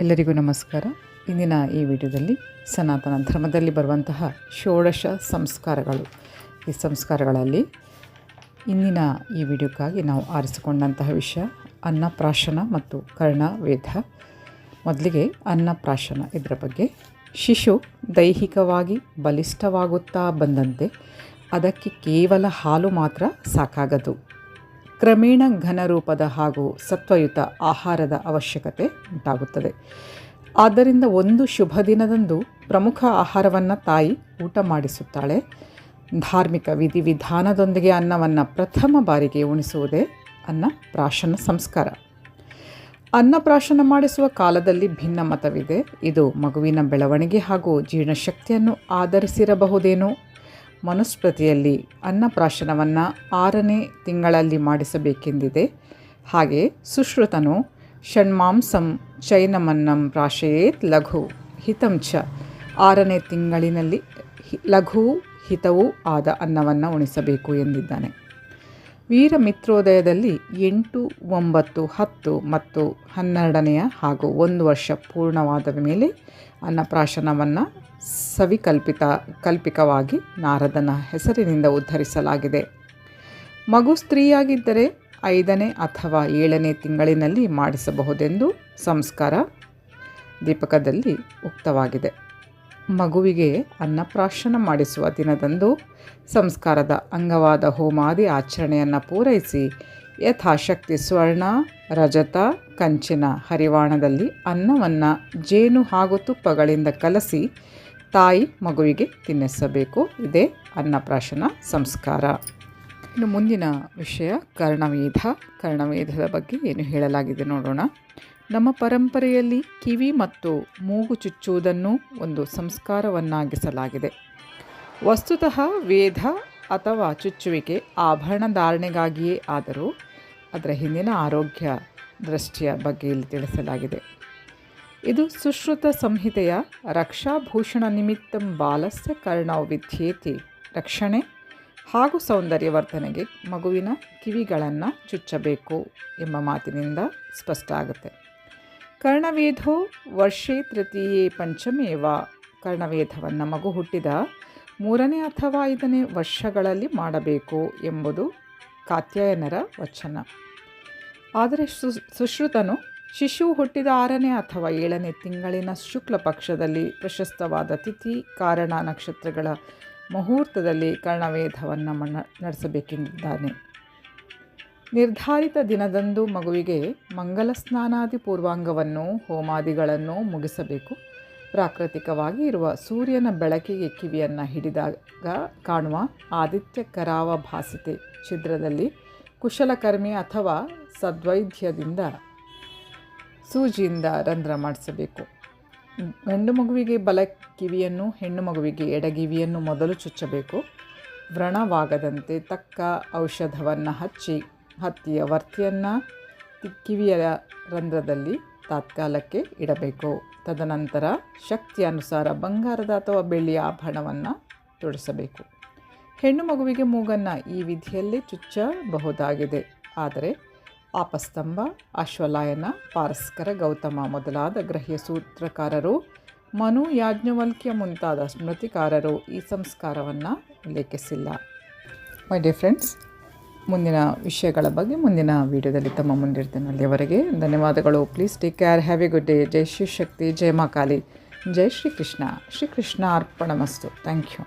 ಎಲ್ಲರಿಗೂ ನಮಸ್ಕಾರ. ಇಂದಿನ ಈ ವಿಡಿಯೋದಲ್ಲಿ ಸನಾತನ ಧರ್ಮದಲ್ಲಿ ಬರುವಂತಹ ಷೋಡಶ ಸಂಸ್ಕಾರಗಳು, ಈ ಸಂಸ್ಕಾರಗಳಲ್ಲಿ ಇಂದಿನ ಈ ವಿಡಿಯೋಕ್ಕಾಗಿ ನಾವು ಆರಿಸಿಕೊಂಡಂತಹ ವಿಷಯ ಅನ್ನಪ್ರಾಶನ ಮತ್ತು ಕರ್ಣವೇಧ. ಮೊದಲಿಗೆ ಅನ್ನಪ್ರಾಶನ, ಇದರ ಬಗ್ಗೆ ಶಿಶು ದೈಹಿಕವಾಗಿ ಬಲಿಷ್ಠವಾಗುತ್ತಾ ಬಂದಂತೆ ಅದಕ್ಕೆ ಕೇವಲ ಹಾಲು ಮಾತ್ರ ಸಾಕಾಗದು. ಕ್ರಮೇಣ ಘನರೂಪದ ಹಾಗೂ ಸತ್ವಯುತ ಆಹಾರದ ಅವಶ್ಯಕತೆ ಉಂಟಾಗುತ್ತದೆ. ಆದ್ದರಿಂದ ಒಂದು ಶುಭ ದಿನದಂದು ಪ್ರಮುಖ ಆಹಾರವನ್ನು ತಾಯಿ ಊಟ ಮಾಡಿಸುತ್ತಾಳೆ. ಧಾರ್ಮಿಕ ವಿಧಿವಿಧಾನದೊಂದಿಗೆ ಅನ್ನವನ್ನು ಪ್ರಥಮ ಬಾರಿಗೆ ಉಣಿಸುವುದೇ ಅನ್ನಪ್ರಾಶನ ಸಂಸ್ಕಾರ. ಅನ್ನಪ್ರಾಶನ ಮಾಡಿಸುವ ಕಾಲದಲ್ಲಿ ಭಿನ್ನ ಮತವಿದೆ. ಇದು ಮಗುವಿನ ಬೆಳವಣಿಗೆ ಹಾಗೂ ಜೀರ್ಣಶಕ್ತಿಯನ್ನು ಆಧರಿಸಿರಬಹುದೇನೋ. ಮನುಸ್ಮೃತಿಯಲ್ಲಿ ಅನ್ನಪ್ರಾಶನವನ್ನು 6ನೇ ತಿಂಗಳಲ್ಲಿ ಮಾಡಿಸಬೇಕೆಂದಿದೆ. ಹಾಗೆ ಸುಶ್ರುತನು ಷಣ್ಮಾಂಸಂ ಚೈನಮನ್ನಂ ಪ್ರಾಶಯೇತ್ ಲಘು ಹಿತಂ ಚ, 6ನೇ ತಿಂಗಳಿನಲ್ಲಿ ಲಘುವು ಹಿತವೂ ಆದ ಅನ್ನವನ್ನು ಉಣಿಸಬೇಕು ಎಂದಿದ್ದಾನೆ. ವೀರಮಿತ್ರೋದಯದಲ್ಲಿ 8, 9, 10 ಮತ್ತು 12ನೇ ಹಾಗೂ 1 ವರ್ಷ ಪೂರ್ಣವಾದ ಮೇಲೆ ಅನ್ನಪ್ರಾಶನವನ್ನು ಕಲ್ಪಿಕವಾಗಿ ನಾರದನ ಹೆಸರಿನಿಂದ ಉದ್ಧರಿಸಲಾಗಿದೆ. ಮಗು ಸ್ತ್ರೀಯಾಗಿದ್ದರೆ 5ನೇ ಅಥವಾ 7ನೇ ತಿಂಗಳಿನಲ್ಲಿ ಮಾಡಿಸಬಹುದೆಂದು ಸಂಸ್ಕಾರ ದೀಪಕದಲ್ಲಿ ಉಕ್ತವಾಗಿದೆ. ಮಗುವಿಗೆ ಅನ್ನಪ್ರಾಶನ ಮಾಡಿಸುವ ದಿನದಂದು ಸಂಸ್ಕಾರದ ಅಂಗವಾದ ಹೋಮಾದಿ ಆಚರಣೆಯನ್ನು ಪೂರೈಸಿ ಯಥಾಶಕ್ತಿ ಸ್ವರ್ಣ, ರಜತ, ಕಂಚಿನ ಹರಿವಾಣದಲ್ಲಿ ಅನ್ನವನ್ನು ಜೇನು ಹಾಗೂ ತುಪ್ಪಗಳಿಂದ ಕಲಸಿ ತಾಯಿ ಮಗುವಿಗೆ ತಿನ್ನಿಸಬೇಕು. ಇದೇ ಅನ್ನಪ್ರಾಶನ ಸಂಸ್ಕಾರ. ಇನ್ನು ಮುಂದಿನ ವಿಷಯ ಕರ್ಣವೇಧ. ಕರ್ಣವೇಧದ ಬಗ್ಗೆ ಏನು ಹೇಳಲಾಗಿದೆ ನೋಡೋಣ. ನಮ್ಮ ಪರಂಪರೆಯಲ್ಲಿ ಕಿವಿ ಮತ್ತು ಮೂಗು ಚುಚ್ಚುವುದನ್ನು ಒಂದು ಸಂಸ್ಕಾರವನ್ನಾಗಿಸಲಾಗಿದೆ. ವಸ್ತುತಃ ವೇದ ಅಥವಾ ಚುಚ್ಚುವಿಕೆ ಆಭರಣ ಧಾರಣೆಗಾಗಿಯೇ ಆದರೂ ಅದರ ಹಿಂದಿನ ಆರೋಗ್ಯ ದೃಷ್ಟಿಯ ಬಗ್ಗೆ ಇಲ್ಲಿ ತಿಳಿಸಲಾಗಿದೆ. ಇದು ಸುಶ್ರುತ ಸಂಹಿತೆಯ ರಕ್ಷಾಭೂಷಣ ನಿಮಿತ್ತಂ ಬಾಲಸ್ಯ ಕರ್ಣೌ ವಿದ್ಯೇತಿ, ರಕ್ಷಣೆ ಹಾಗೂ ಸೌಂದರ್ಯವರ್ಧನೆಗೆ ಮಗುವಿನ ಕಿವಿಗಳನ್ನು ಚುಚ್ಚಬೇಕು ಎಂಬ ಮಾತಿನಿಂದ ಸ್ಪಷ್ಟ ಆಗುತ್ತೆ. ಕರ್ಣವೇಧೋ ವರ್ಷೇ ತೃತೀಯೇ ಪಂಚಮೇವ, ಕರ್ಣವೇಧವನ್ನು ಮಗು ಹುಟ್ಟಿದ 3ನೇ ಅಥವಾ 5ನೇ ವರ್ಷಗಳಲ್ಲಿ ಮಾಡಬೇಕು ಎಂಬುದು ಕಾತ್ಯಾಯನರ ವಚನ. ಆದರೆ ಸುಶ್ರುತನು ಶಿಶು ಹುಟ್ಟಿದ 6ನೇ ಅಥವಾ 7ನೇ ತಿಂಗಳಿನ ಶುಕ್ಲ ಪಕ್ಷದಲ್ಲಿ ಪ್ರಶಸ್ತವಾದ ತಿಥಿ, ಕಾರಣ, ನಕ್ಷತ್ರಗಳ ಮುಹೂರ್ತದಲ್ಲಿ ಕರ್ಣವೇಧವನ್ನು ನಡೆಸಬೇಕೆಂದಿದ್ದಾನೆ. ನಿರ್ಧಾರಿತ ದಿನದಂದು ಮಗುವಿಗೆ ಮಂಗಲ ಸ್ನಾನಾದಿ ಪೂರ್ವಾಂಗವನ್ನು ಹೋಮಾದಿಗಳನ್ನು ಮುಗಿಸಬೇಕು. ಪ್ರಾಕೃತಿಕವಾಗಿ ಇರುವ ಸೂರ್ಯನ ಬೆಳಕಿಗೆ ಕಿವಿಯನ್ನು ಹಿಡಿದಾಗ ಕಾಣುವ ಆದಿತ್ಯ ಕರಾವಭಾಸಿತೆ ಛಿದ್ರದಲ್ಲಿ ಕುಶಲಕರ್ಮಿ ಅಥವಾ ಸದ್ವೈದ್ಯದಿಂದ ಸೂಜಿಯಿಂದ ರಂಧ್ರ ಮಾಡಿಸಬೇಕು. ಗಂಡು ಮಗುವಿಗೆ ಬಲ ಕಿವಿಯನ್ನು, ಹೆಣ್ಣು ಮಗುವಿಗೆ ಎಡಗಿವಿಯನ್ನು ಮೊದಲು ಚುಚ್ಚಬೇಕು. ವ್ರಣವಾಗದಂತೆ ತಕ್ಕ ಔಷಧವನ್ನು ಹತ್ತಿಯ ವರ್ತಿಯನ್ನು ಕಿವಿಯ ರಂಧ್ರದಲ್ಲಿ ತಾತ್ಕಾಲಕ್ಕೆ ಇಡಬೇಕು. ತದನಂತರ ಶಕ್ತಿಯ ಅನುಸಾರ ಬಂಗಾರದ ಅಥವಾ ಬೆಳ್ಳಿಯ ಆಭರಣವನ್ನು ತೊಡಿಸಬೇಕು. ಹೆಣ್ಣು ಮಗುವಿಗೆ ಮೂಗನ್ನು ಈ ವಿಧಿಯಲ್ಲೇ ಚುಚ್ಚಬಹುದಾಗಿದೆ. ಆದರೆ ಆಪಸ್ತಂಭ, ಅಶ್ವಲಾಯನ, ಪಾರಸ್ಕರ, ಗೌತಮ ಮೊದಲಾದ ಗ್ರಹ್ಯ ಸೂತ್ರಕಾರರು, ಮನು, ಯಾಜ್ಞವಲ್ಕ್ಯ ಮುಂತಾದ ಸ್ಮೃತಿಕಾರರು ಈ ಸಂಸ್ಕಾರವನ್ನು ಉಲ್ಲೇಖಿಸಿಲ್ಲ. ಮೈ ಡಿಯರ್ ಫ್ರೆಂಡ್ಸ್, ಮುಂದಿನ ವಿಷಯಗಳ ಬಗ್ಗೆ ಮುಂದಿನ ವಿಡಿಯೋದಲ್ಲಿ ತಮ್ಮ ಮುಂದಿರ್ತೇನೆ. ಅಲ್ಲಿಯವರೆಗೆ ಧನ್ಯವಾದಗಳು. Please take care. Have a good day. ಜೈ ಶ್ರೀ ಶಕ್ತಿ, ಜೈ ಮಾ ಕಾಳಿ, ಜೈ ಶ್ರೀಕೃಷ್ಣ. ಶ್ರೀಕೃಷ್ಣ ಅರ್ಪಣಮಸ್ತು. Thank you.